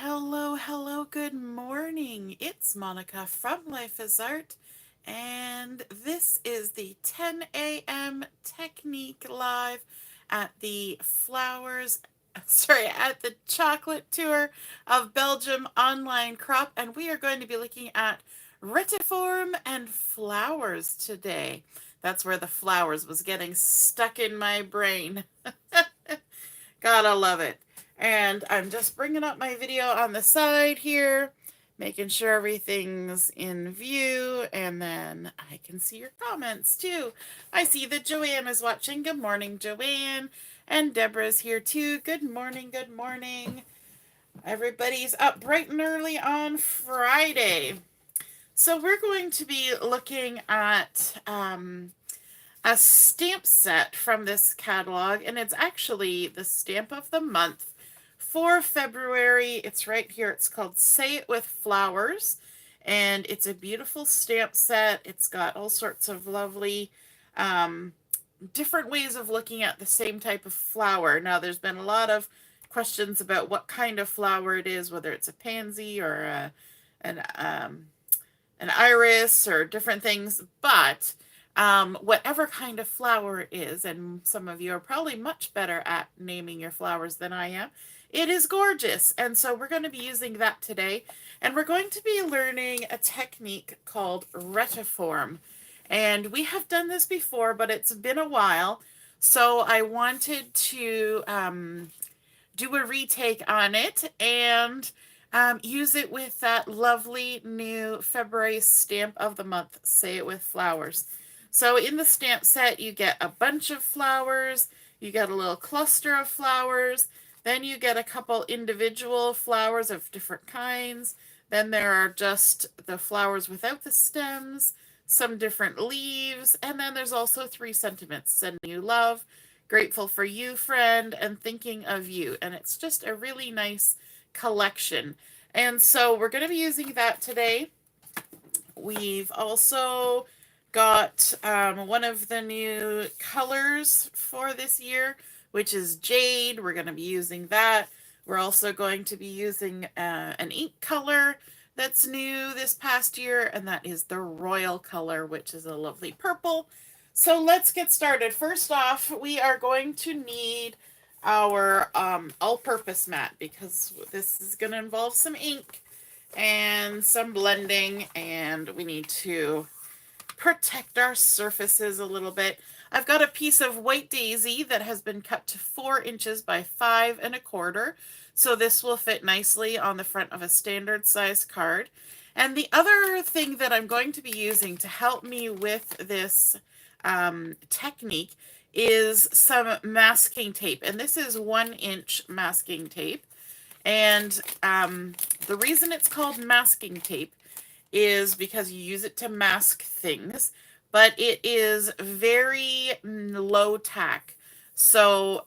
Hello, hello, good morning. It's Monica from Life is Art, and this is the 10 a.m. Technique Live at the at the chocolate tour of Belgium online crop, and we are going to be looking at Retiform and flowers today. That's where the flowers was getting stuck in my brain. Gotta love it. And I'm just bringing up my video on the side here, making sure everything's in view, and then I can see your comments too. I see that Joanne is watching. Good morning, Joanne. And Deborah's here too. Good morning, good morning. Everybody's up bright and early on Friday. So we're going to be looking at a stamp set from this catalog, and it's actually the stamp of the month for February. It's right here. It's called Say It With Flowers, and it's a beautiful stamp set. It's got all sorts of lovely different ways of looking at the same type of flower. Now, there's been a lot of questions about what kind of flower it is, whether it's a pansy or an iris or different things, but whatever kind of flower it is, and some of you are probably much better at naming your flowers than I am, it is gorgeous. And so we're going to be using that today. And we're going to be learning a technique called Retiform. And we have done this before, but it's been a while. So I wanted to do a retake on it and use it with that lovely new February stamp of the month, Say It With Flowers. So in the stamp set, you get a bunch of flowers, you get a little cluster of flowers, then you get a couple individual flowers of different kinds, then there are just the flowers without the stems, some different leaves, and then there's also 3 sentiments: sending you love, grateful for you, friend, and thinking of you. And it's just a really nice collection. And so we're going to be using that today. We've also got one of the new colors for this year, which is Jade. We're going to be using that. We're also going to be using an ink color that's new this past year, and that is the Royal color, which is a lovely purple. So let's get started. First off, we are going to need our all-purpose mat, because this is going to involve some ink and some blending, and we need to protect our surfaces a little bit. I've got a piece of white daisy that has been cut to 4 inches by 5 1/4. So this will fit nicely on the front of a standard size card. And the other thing that I'm going to be using to help me with this technique is some masking tape. And this is 1-inch masking tape. And the reason it's called masking tape is because you use it to mask things, but it is very low tack. So,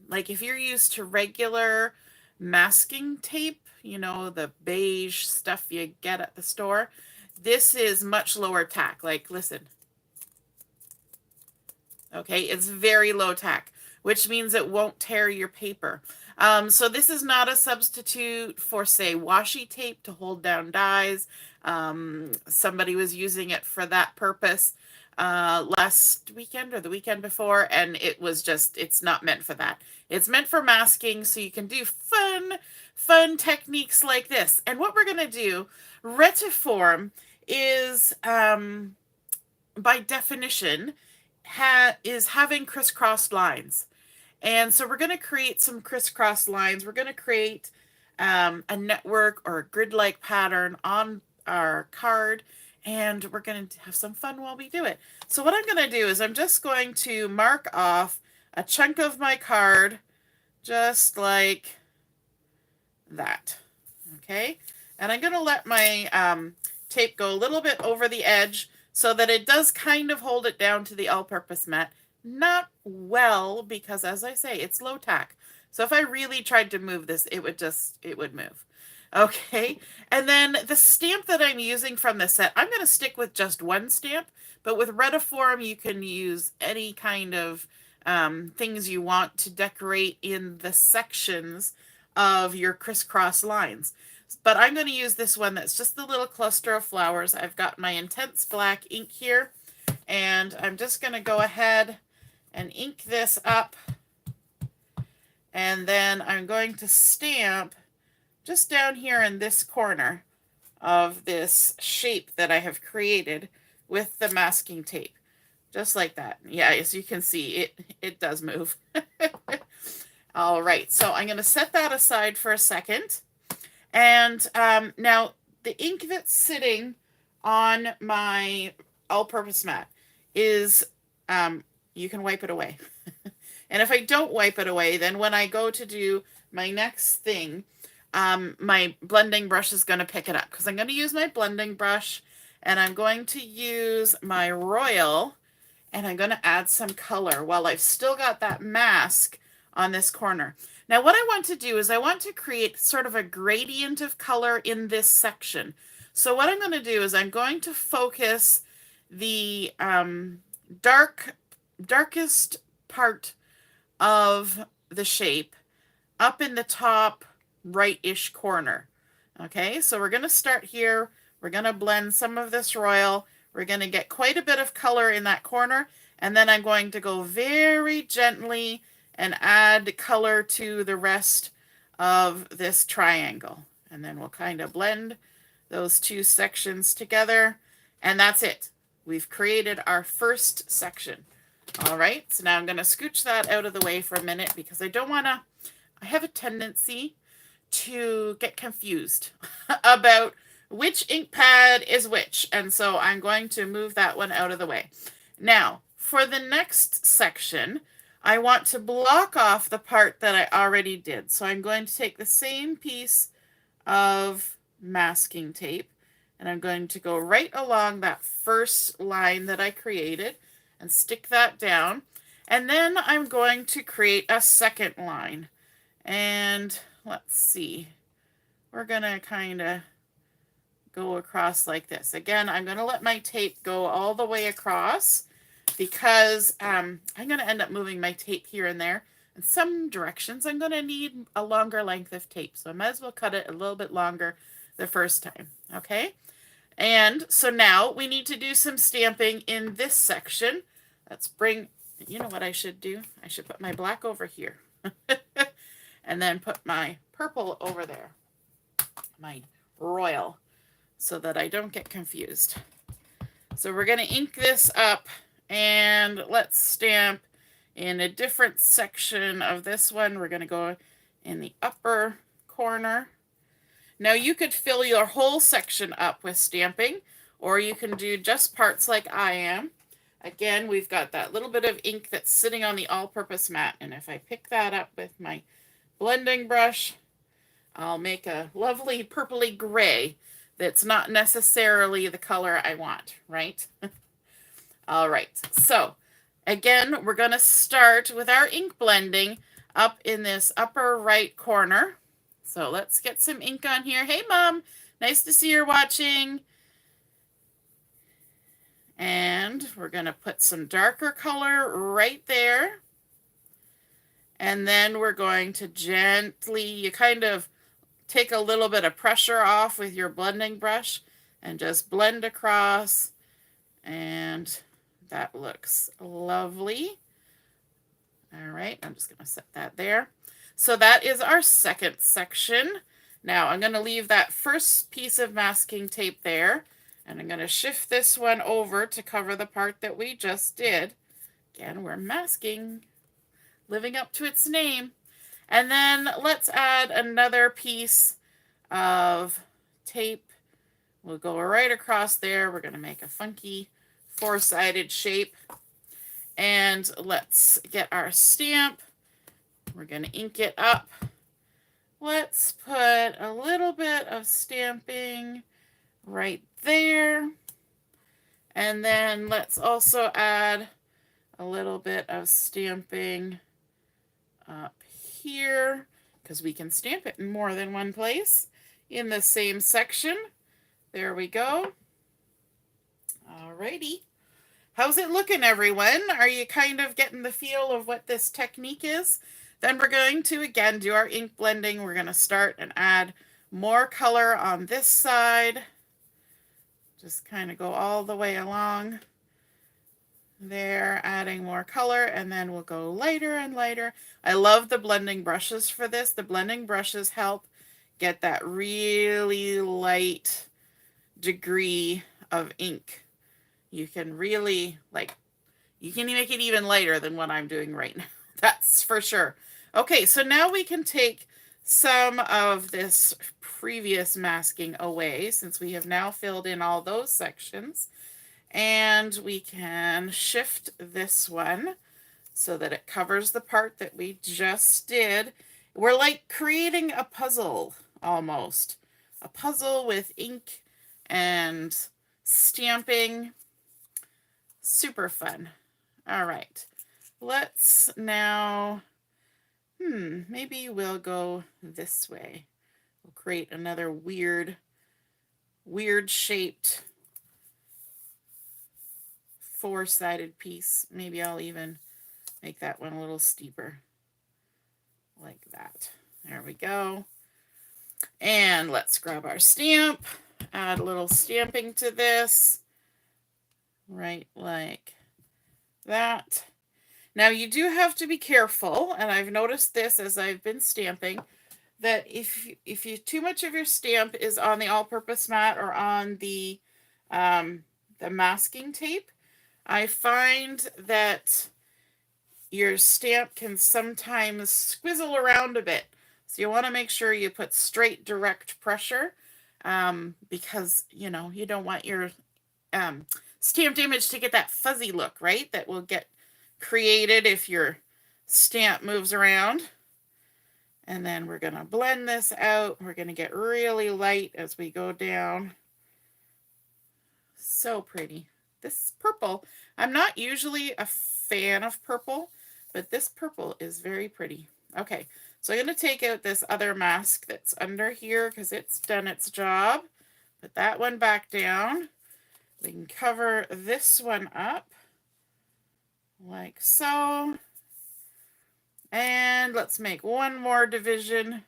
like if you're used to regular masking tape, you know, the beige stuff you get at the store, this is much lower tack. Like, listen. Okay, it's very low tack, which means it won't tear your paper. So this is not a substitute for, say, washi tape to hold down dies. Somebody was using it for that purpose last weekend or the weekend before, and it was just, it's not meant for that. It's meant for masking, so you can do fun techniques like this. And what we're going to do, Retiform is, by definition, is having crisscrossed lines. And so we're going to create some crisscross lines. We're going to create a network or a grid-like pattern on our card, and we're going to have some fun while we do it. So what I'm going to do is I'm just going to mark off a chunk of my card, just like that. Okay? And I'm going to let my tape go a little bit over the edge so that it does kind of hold it down to the all-purpose mat. Not well, because as I say, it's low tack. So if I really tried to move this, it would move. Okay, and then the stamp that I'm using from the set, I'm going to stick with just one stamp, but with Retiform, you can use any kind of things you want to decorate in the sections of your crisscross lines. But I'm going to use this one that's just the little cluster of flowers. I've got my intense black ink here, and I'm just going to go ahead and ink this up, and then I'm going to stamp just down here in this corner of this shape that I have created with the masking tape. Just like that. Yeah, as you can see, it does move. All right, so I'm going to set that aside for a second. And now the ink that's sitting on my all-purpose mat is, you can wipe it away. And if I don't wipe it away, then when I go to do my next thing, my blending brush is going to pick it up, because I'm going to use my blending brush, and I'm going to use my Royal, and I'm going to add some color while I've still got that mask on this corner. Now what I want to do is I want to create sort of a gradient of color in this section. So what I'm going to do is I'm going to focus the darkest part of the shape up in the top right-ish corner. Okay, so we're going to start here. We're going to blend some of this Royal. We're going to get quite a bit of color in that corner, and then I'm going to go very gently and add color to the rest of this triangle. And then we'll kind of blend those two sections together, and that's it. We've created our first section. All right, so now I'm going to scooch that out of the way for a minute, because I don't want to, I have a tendency to get confused about which ink pad is which, and so I'm going to move that one out of the way. Now, for the next section, I want to block off the part that I already did. So I'm going to take the same piece of masking tape, and I'm going to go right along that first line that I created and stick that down. And then I'm going to create a second line. And let's see, we're going to kind of go across like this. Again, I'm going to let my tape go all the way across, because I'm going to end up moving my tape here and there. In some directions, I'm going to need a longer length of tape, so I might as well cut it a little bit longer the first time, okay? And so now we need to do some stamping in this section. Let's bring, you know what I should do? I should put my black over here and then put my purple over there, my Royal, so that I don't get confused. So we're going to ink this up, and let's stamp in a different section of this one. We're going to go in the upper corner. Now you could fill your whole section up with stamping, or you can do just parts like I am. Again, we've got that little bit of ink that's sitting on the all-purpose mat, and if I pick that up with my blending brush, I'll make a lovely purpley gray that's not necessarily the color I want, right? All right, so again, we're going to start with our ink blending up in this upper right corner. So let's get some ink on here. Hey, Mom, nice to see you're watching. And we're going to put some darker color right there. And then we're going to gently, you kind of take a little bit of pressure off with your blending brush and just blend across. And that looks lovely. All right, I'm just going to set that there. So that is our second section. Now I'm going to leave that first piece of masking tape there, and I'm going to shift this one over to cover the part that we just did. Again, we're masking, living up to its name. And then let's add another piece of tape. We'll go right across there. We're going to make a funky four-sided shape. And let's get our stamp. We're going to ink it up. Let's put a little bit of stamping right there. And then let's also add a little bit of stamping up here, because we can stamp it in more than one place in the same section. There we go. Alrighty. How's it looking, everyone? Are you kind of getting the feel of what this technique is? Then we're going to, again, do our ink blending. We're going to start and add more color on this side. Just kind of go all the way along there, adding more color, and then we'll go lighter and lighter. I love the blending brushes for this. The blending brushes help get that really light degree of ink. You can really, like, you can make it even lighter than what I'm doing right now. That's for sure. Okay, so now we can take some of this previous masking away, since we have now filled in all those sections. And we can shift this one so that it covers the part that we just did. We're like creating a puzzle almost. A puzzle with ink and stamping. Super fun. All right. Let's now, maybe we'll go this way. We'll create another weird shaped four-sided piece. Maybe I'll even make that one a little steeper, like that. There we go. And let's grab our stamp, add a little stamping to this, right like that. Now you do have to be careful, and I've noticed this as I've been stamping, that if you too much of your stamp is on the all-purpose mat or on the masking tape, I find that your stamp can sometimes squizzle around a bit. So you want to make sure you put straight, direct pressure, because, you know, you don't want your stamped image to get that fuzzy look, right? That will get created if your stamp moves around. And then we're going to blend this out. We're going to get really light as we go down. So pretty. This purple, I'm not usually a fan of purple, but this purple is very pretty. Okay, so I'm going to take out this other mask that's under here because it's done its job. Put that one back down. We can cover this one up like so. And let's make one more division.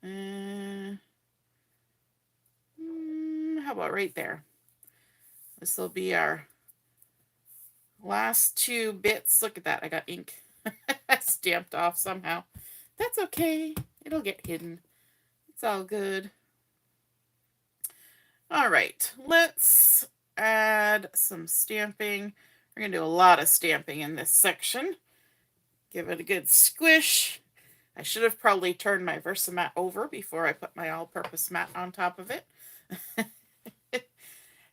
How about right there? This will be our last two bits. Look at that. I got ink stamped off somehow. That's okay. It'll get hidden. It's all good. All right. Let's add some stamping. We're going to do a lot of stamping in this section. Give it a good squish. I should have probably turned my Versamat over before I put my all-purpose mat on top of it.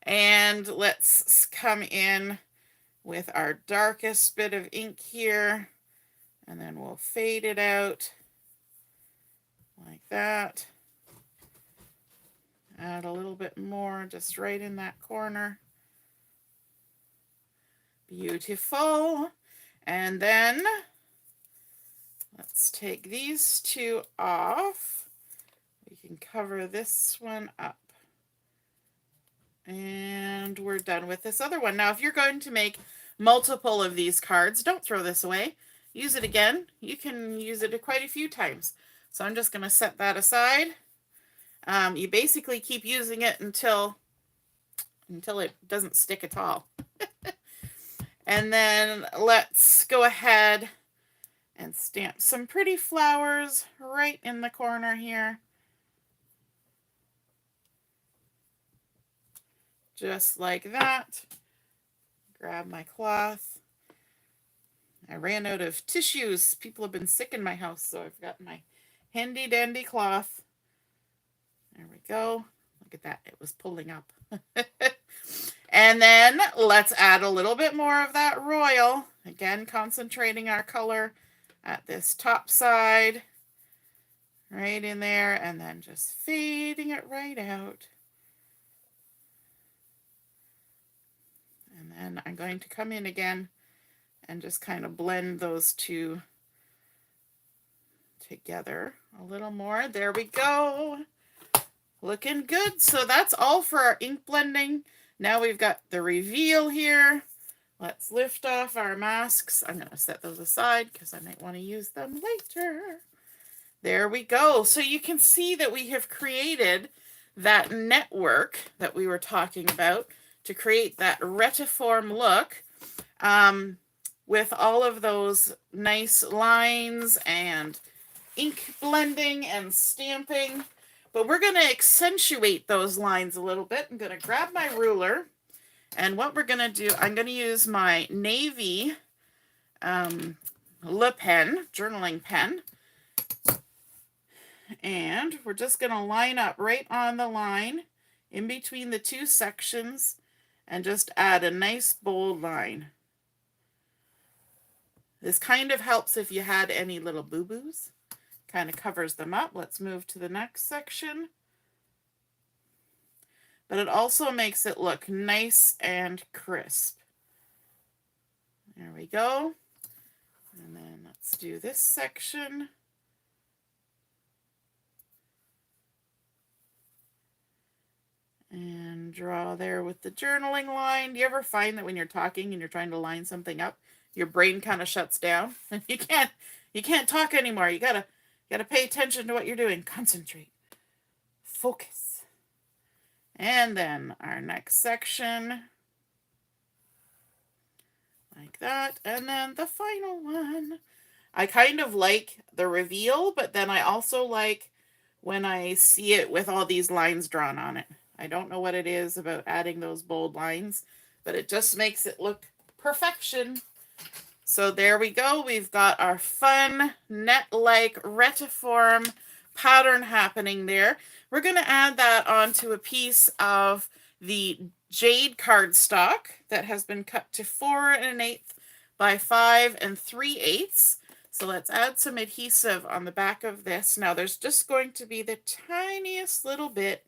And let's come in with our darkest bit of ink here, and then we'll fade it out like that. Add a little bit more just right in that corner. Beautiful. And then let's take these two off. We can cover this one up. And we're done with this other one. Now, if you're going to make multiple of these cards, don't throw this away. Use it again. You can use it quite a few times. So I'm just going to set that aside. You basically keep using it until it doesn't stick at all. And then let's go ahead and stamp some pretty flowers right in the corner here. Just like that. Grab my cloth. I ran out of tissues. People have been sick in my house, so I've got my handy dandy cloth. There we go. Look at that. It was pulling up. And then let's add a little bit more of that royal. Again, concentrating our color at this top side. Right in there. And then just fading it right out. And then I'm going to come in again and just kind of blend those two together a little more. There we go. Looking good. So that's all for our ink blending. Now we've got the reveal here. Let's lift off our masks. I'm going to set those aside because I might want to use them later. There we go. So you can see that we have created that network that we were talking about to create that retiform look with all of those nice lines and ink blending and stamping. But we're going to accentuate those lines a little bit. I'm going to grab my ruler. And what we're going to do, I'm going to use my navy Le Pen, journaling pen. And we're just going to line up right on the line in between the two sections and just add a nice bold line. This kind of helps if you had any little boo-boos. Kind of covers them up. Let's move to the next section. But it also makes it look nice and crisp. There we go. And then let's do this section. And draw there with the journaling line. Do you ever find that when you're talking and you're trying to line something up, your brain kind of shuts down and you can't talk anymore. You gotta pay attention to what you're doing. Concentrate. Focus. And then our next section, like that. And then the final one. I kind of like the reveal, but then I also like when I see it with all these lines drawn on it. I don't know what it is about adding those bold lines, but it just makes it look perfection. So there we go. We've got our fun net-like retiform pattern happening there. We're going to add that onto a piece of the Jade cardstock that has been cut to 4 1/8 by 5 3/8. So let's add some adhesive on the back of this. Now there's just going to be the tiniest little bit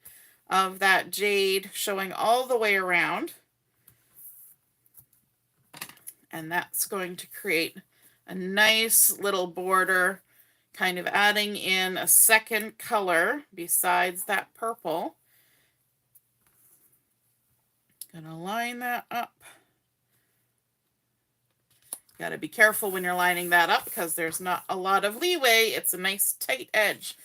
of that jade showing all the way around. And that's going to create a nice little border, kind of adding in a second color besides that purple. Gonna line that up. Got to be careful when you're lining that up because there's not a lot of leeway. It's a nice tight edge.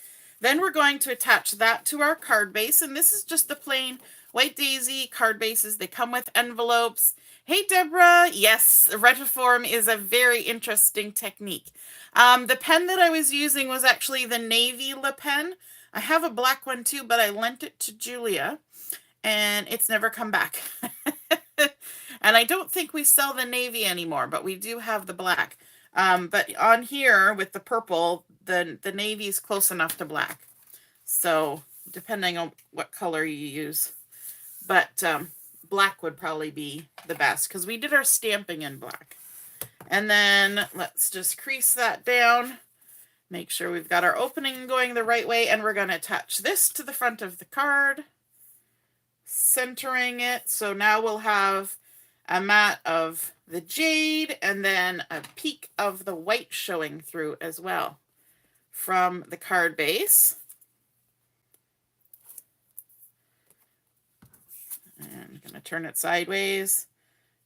Then we're going to attach that to our card base, and this is just the plain White Daisy card bases. They come with envelopes. Hey, Deborah. Yes, Retiform is a very interesting technique. The pen that I was using was actually the navy Le Pen. I have a black one too, but I lent it to Julia, and it's never come back. And I don't think we sell the navy anymore, but we do have the black. But on here with the purple, the navy is close enough to black. So depending on what color you use. But black would probably be the best because we did our stamping in black. And then let's just crease that down. Make sure we've got our opening going the right way. And we're going to attach this to the front of the card, centering it. So now we'll have a mat of the jade and then a peak of the white showing through as well from the card base. And I'm going to turn it sideways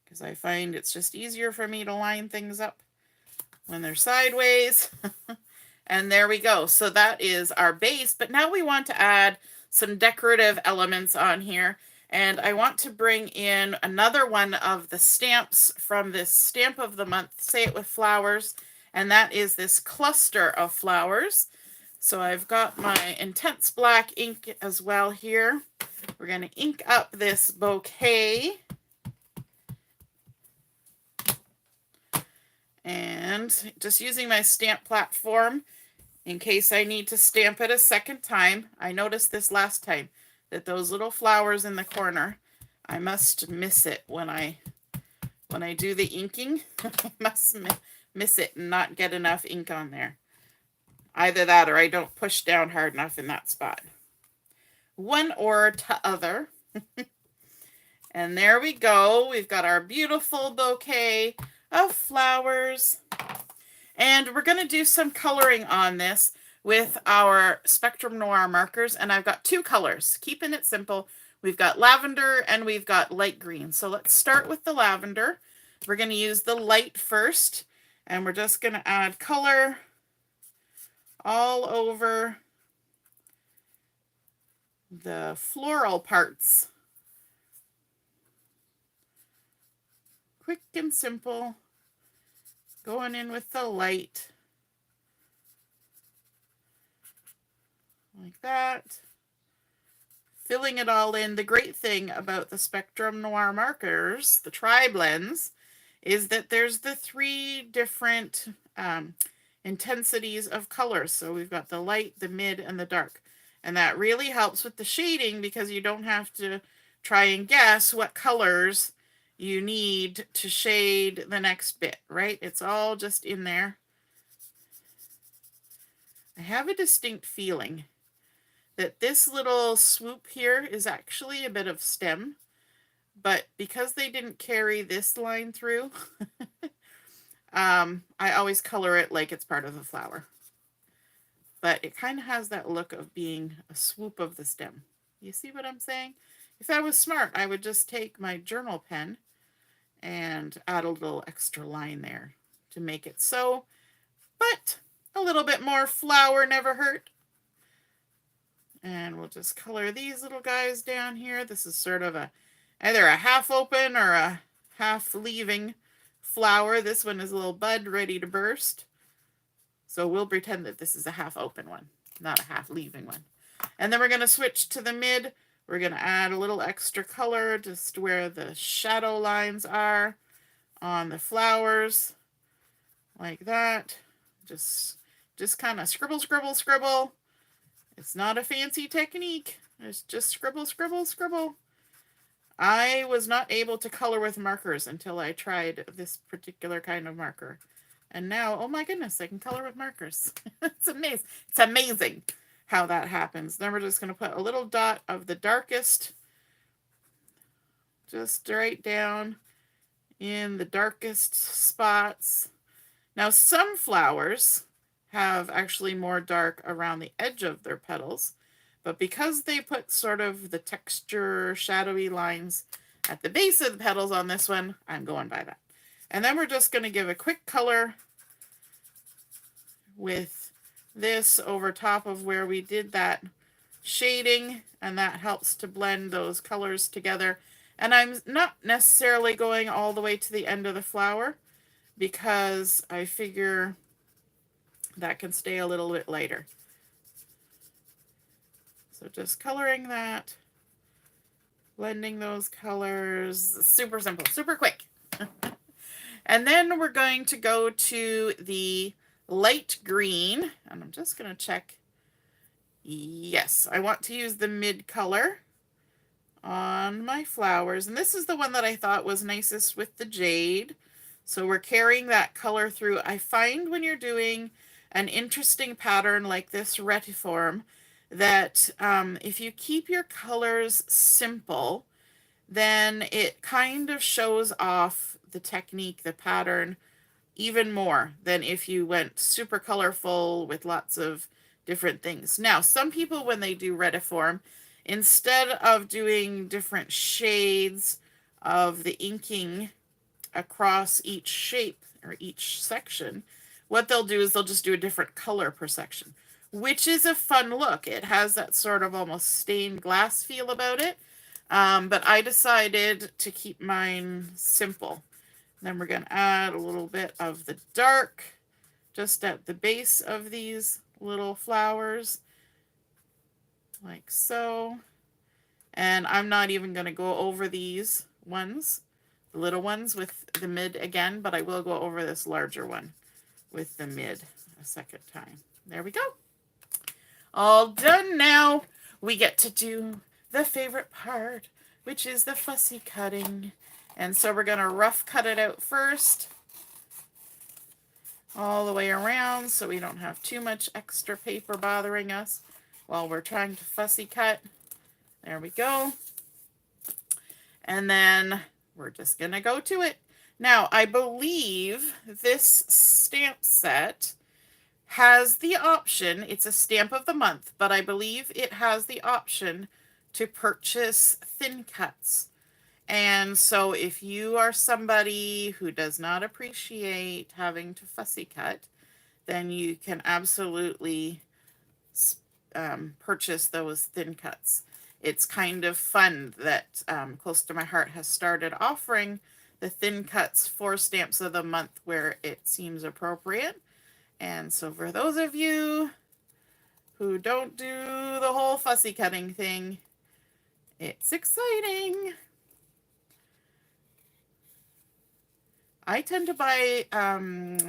because I find it's just easier for me to line things up when they're sideways. And there we go. So that is our base, but now we want to add some decorative elements on here. And I want to bring in another one of the stamps from this Stamp of the Month, Say It With Flowers, and that is this cluster of flowers. So I've got my intense black ink as well here. We're going to ink up this bouquet. And just using my stamp platform in case I need to stamp it a second time. I noticed this last time, that those little flowers in the corner, I must miss it when I do the inking. I must miss it and not get enough ink on there. Either that or I don't push down hard enough in that spot. One or t'other. And there we go. We've got our beautiful bouquet of flowers. And we're going to do some coloring on this with our Spectrum Noir markers, and I've got 2 colors, keeping it simple. We've got lavender and we've got light green. So let's start with the lavender. We're going to use the light first, and we're just going to add color all over the floral parts. Quick and simple, going in with the light, like that. Filling it all in. The great thing about the Spectrum Noir markers, the Tri-Blends, is that there's the 3 different intensities of colors. So we've got the light, the mid, and the dark. And that really helps with the shading because you don't have to try and guess what colors you need to shade the next bit, right? It's all just in there. I have a distinct feeling that this little swoop here is actually a bit of stem, but because they didn't carry this line through, I always color it like it's part of the flower. But it kind of has that look of being a swoop of the stem. You see what I'm saying? If I was smart, I would just take my journal pen and add a little extra line there to make it so. But a little bit more flower never hurt. And we'll just color these little guys down here. This is sort of either a half open or a half leaving flower. This one is a little bud ready to burst. So we'll pretend that this is a half open one, not a half leaving one. And then we're going to switch to the mid. We're going to add a little extra color just where the shadow lines are on the flowers. Like that. Just kind of scribble, scribble, scribble. It's not a fancy technique. It's just scribble, scribble, scribble. I was not able to color with markers until I tried this particular kind of marker. And now, oh my goodness, I can color with markers. It's amazing. It's amazing how that happens. Then we're just going to put a little dot of the darkest just right down in the darkest spots. Now, some flowers have actually more dark around the edge of their petals, but because they put sort of the texture shadowy lines at the base of the petals on this one, I'm going by that. And then we're just going to give a quick color with this over top of where we did that shading, and that helps to blend those colors together. And I'm not necessarily going all the way to the end of the flower because I figure that can stay a little bit lighter. So just coloring that, blending those colors, super simple, super quick. And then we're going to go to the light green, and I'm just going to check. Yes, I want to use the mid color on my flowers, and this is the one that I thought was nicest with the Jade. So we're carrying that color through. I find when you're doing an interesting pattern like this Retiform that if you keep your colors simple, then it kind of shows off the technique, the pattern, even more than if you went super colorful with lots of different things. Now, some people, when they do Retiform, instead of doing different shades of the inking across each shape or each section, what they'll do is they'll just do a different color per section, which is a fun look. It has that sort of almost stained glass feel about it. But I decided to keep mine simple. Then we're going to add a little bit of the dark just at the base of these little flowers, like so. And I'm not even going to go over these ones, the little ones with the mid again, but I will go over this larger one with the mid a second time. There we go. All done now. We get to do the favorite part, which is the fussy cutting. And so we're going to rough cut it out first, all the way around, so we don't have too much extra paper bothering us while we're trying to fussy cut. There we go. And then we're just going to go to it. Now, I believe this stamp set has the option, it's a stamp of the month, but I believe it has the option to purchase thin cuts. And so if you are somebody who does not appreciate having to fussy cut, then you can absolutely purchase those thin cuts. It's kind of fun that Close to My Heart has started offering the thin cuts for stamps of the month where it seems appropriate. And so for those of you who don't do the whole fussy cutting thing, it's exciting. I tend to buy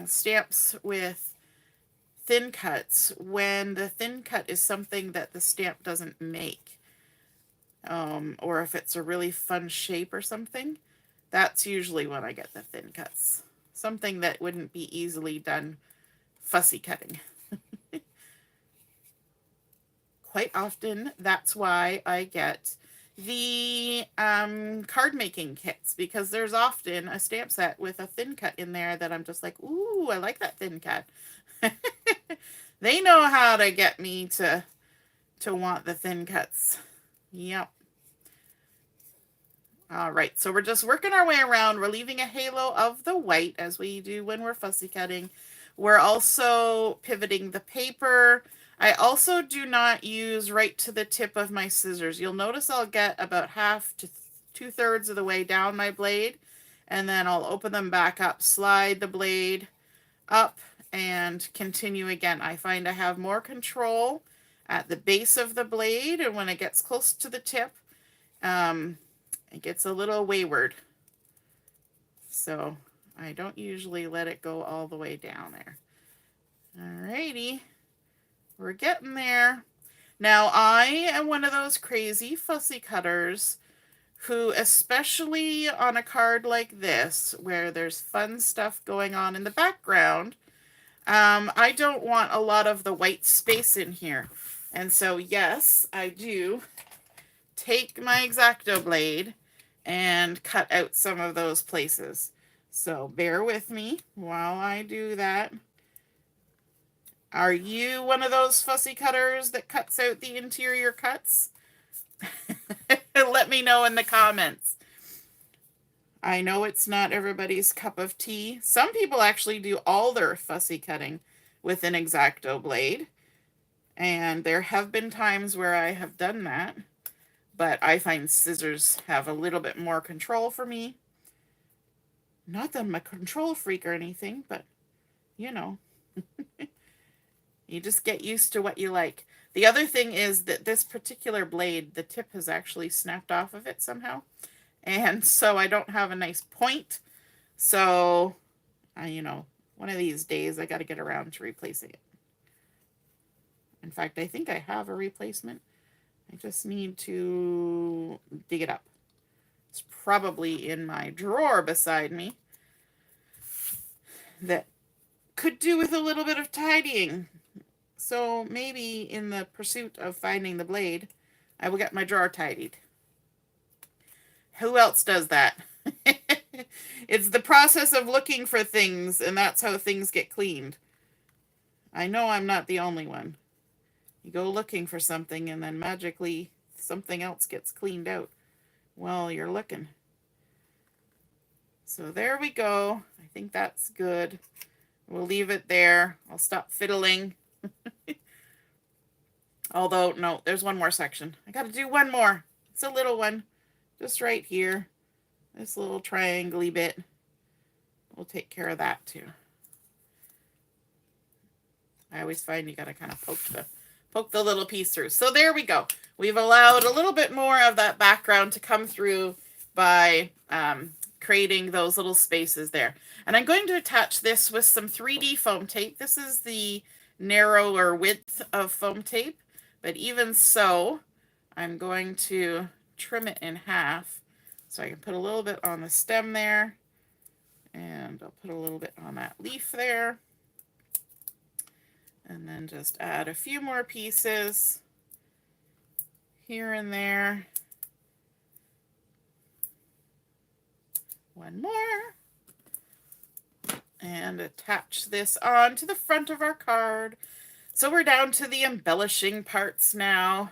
stamps with thin cuts when the thin cut is something that the stamp doesn't make. Or if it's a really fun shape or something, that's usually when I get the thin cuts. Something that wouldn't be easily done fussy cutting. Quite often, that's why I get the card making kits, because there's often a stamp set with a thin cut in there that I'm just like, ooh, I like that thin cut. They know how to get me to want the thin cuts. Yep. All right, so we're just working our way around. We're leaving a halo of the white as we do when we're fussy cutting. We're also pivoting the paper. I also do not use right to the tip of my scissors. You'll notice I'll get about half to 2/3 of the way down my blade, and then I'll open them back up, slide the blade up, and continue again. I find I have more control at the base of the blade, and when it gets close to the tip, it gets a little wayward. So I don't usually let it go all the way down there. Alrighty. We're getting there. Now, I am one of those crazy fussy cutters who, especially on a card like this, where there's fun stuff going on in the background, I don't want a lot of the white space in here. And so, yes, I do take my X-Acto blade and cut out some of those places. So bear with me while I do that. Are you one of those fussy cutters that cuts out the interior cuts? Let me know in the comments. I know it's not everybody's cup of tea. Some people actually do all their fussy cutting with an X-Acto blade. And there have been times where I have done that. But I find scissors have a little bit more control for me. Not that I'm a control freak or anything, but, you know. You just get used to what you like. The other thing is that this particular blade, the tip has actually snapped off of it somehow. And so I don't have a nice point. So, you know, one of these days I got to get around to replacing it. In fact, I think I have a replacement. I just need to dig it up. It's probably in my drawer beside me. That could do with a little bit of tidying. So maybe in the pursuit of finding the blade, I will get my drawer tidied. Who else does that? It's the process of looking for things, and that's how things get cleaned. I know I'm not the only one. You go looking for something, and then magically something else gets cleaned out while you're looking. So there we go. I think that's good. We'll leave it there. I'll stop fiddling. Although, no, there's one more section. I got to do one more. It's a little one. Just right here. This little triangle-y bit. We'll take care of that too. I always find you got to kind of poke the little piece through. So there we go. We've allowed a little bit more of that background to come through by creating those little spaces there. And I'm going to attach this with some 3D foam tape. This is the narrower width of foam tape, but even so, I'm going to trim it in half so I can put a little bit on the stem there, and I'll put a little bit on that leaf there, and then just add a few more pieces here and there. One more. And attach this on to the front of our card. So we're down to the embellishing parts now.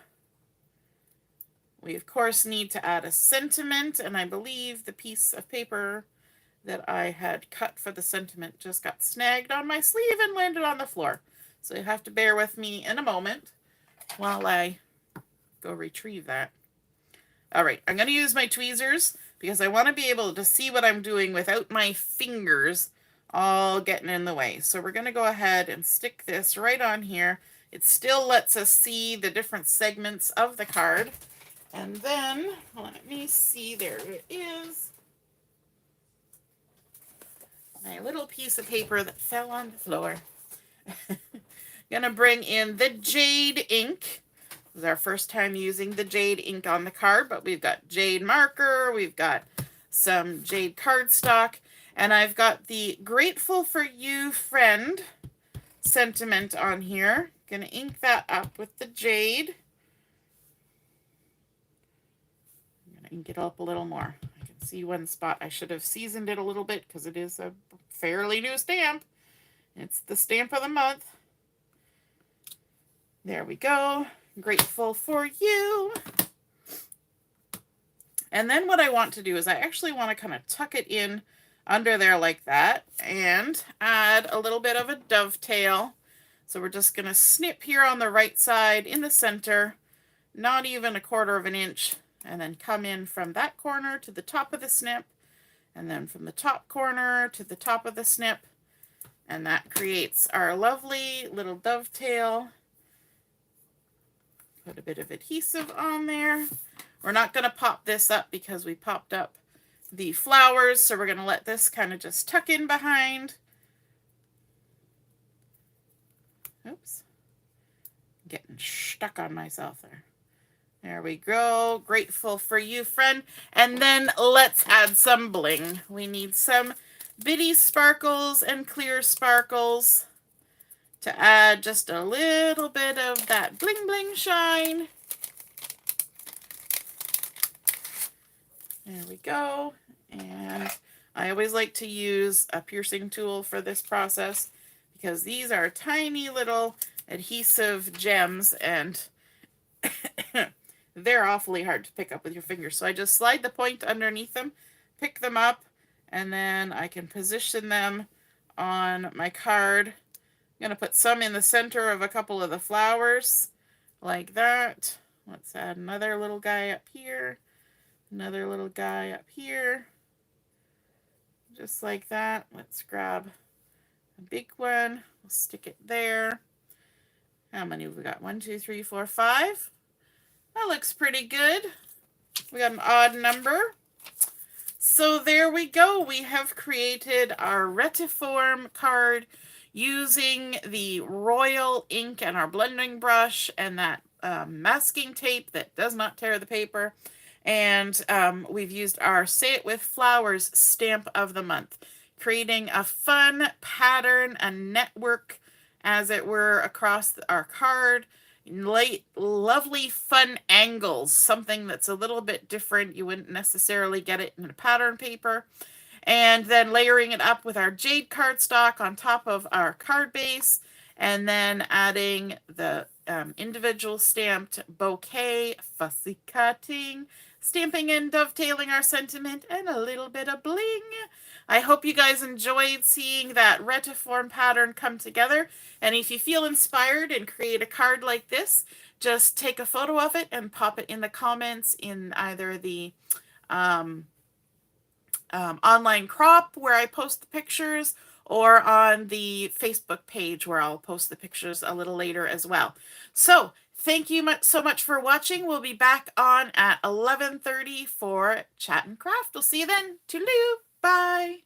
We of course need to add a sentiment, and I believe the piece of paper that I had cut for the sentiment just got snagged on my sleeve and landed on the floor. So you have to bear with me in a moment while I go retrieve that. All right, I'm going to use my tweezers because I want to be able to see what I'm doing without my fingers all getting in the way. So we're going to go ahead and stick this right on here. It still lets us see the different segments of the card. And then, let me see, there it is. My little piece of paper that fell on the floor. Gonna bring in the Jade ink. This is our first time using the Jade ink on the card, but we've got Jade marker, we've got some Jade cardstock, and I've got the Grateful for You Friend sentiment on here. Gonna ink that up with the Jade. I'm gonna ink it up a little more. I can see one spot. I should have seasoned it a little bit because it is a fairly new stamp. It's the stamp of the month. There we go. Grateful for you. And then what I want to do is I actually want to kind of tuck it in under there like that and add a little bit of a dovetail. So we're just going to snip here on the right side in the center, not even 1/4 of an inch, and then come in from that corner to the top of the snip, and then from the top corner to the top of the snip, and that creates our lovely little dovetail. Put a bit of adhesive on there. We're not going to pop this up because we popped up the flowers, so we're going to let this kind of just tuck in behind. Oops. Getting stuck on myself there. There we go. Grateful for you, friend. And then let's add some bling. We need some bitty sparkles and clear sparkles to add just a little bit of that bling bling shine. There we go. And I always like to use a piercing tool for this process because these are tiny little adhesive gems and they're awfully hard to pick up with your fingers. So I just slide the point underneath them, pick them up, and then I can position them on my card. I'm going to put some in the center of a couple of the flowers like that. Let's add another little guy up here. Another little guy up here. Just like that. Let's grab a big one. We'll stick it there. How many have we got? 1, 2, 3, 4, 5. That looks pretty good. We got an odd number. So there we go. We have created our Retiform card using the royal ink and our blending brush and that masking tape that does not tear the paper. And we've used our Say It With Flowers stamp of the month, creating a fun pattern, a network, as it were, across our card. Lovely fun angles, something that's a little bit different. You wouldn't necessarily get it in a pattern paper. And then layering it up with our Jade cardstock on top of our card base, and then adding the individual stamped bouquet, fussy cutting, stamping and dovetailing our sentiment, and a little bit of bling. I hope you guys enjoyed seeing that Retiform pattern come together. And if you feel inspired and create a card like this, just take a photo of it and pop it in the comments in either the online crop where I post the pictures, or on the Facebook page where I'll post the pictures a little later as well. So thank you so much for watching. We'll be back on at 11:30 for Chat and Craft. We'll see you then. Toodaloo. Bye.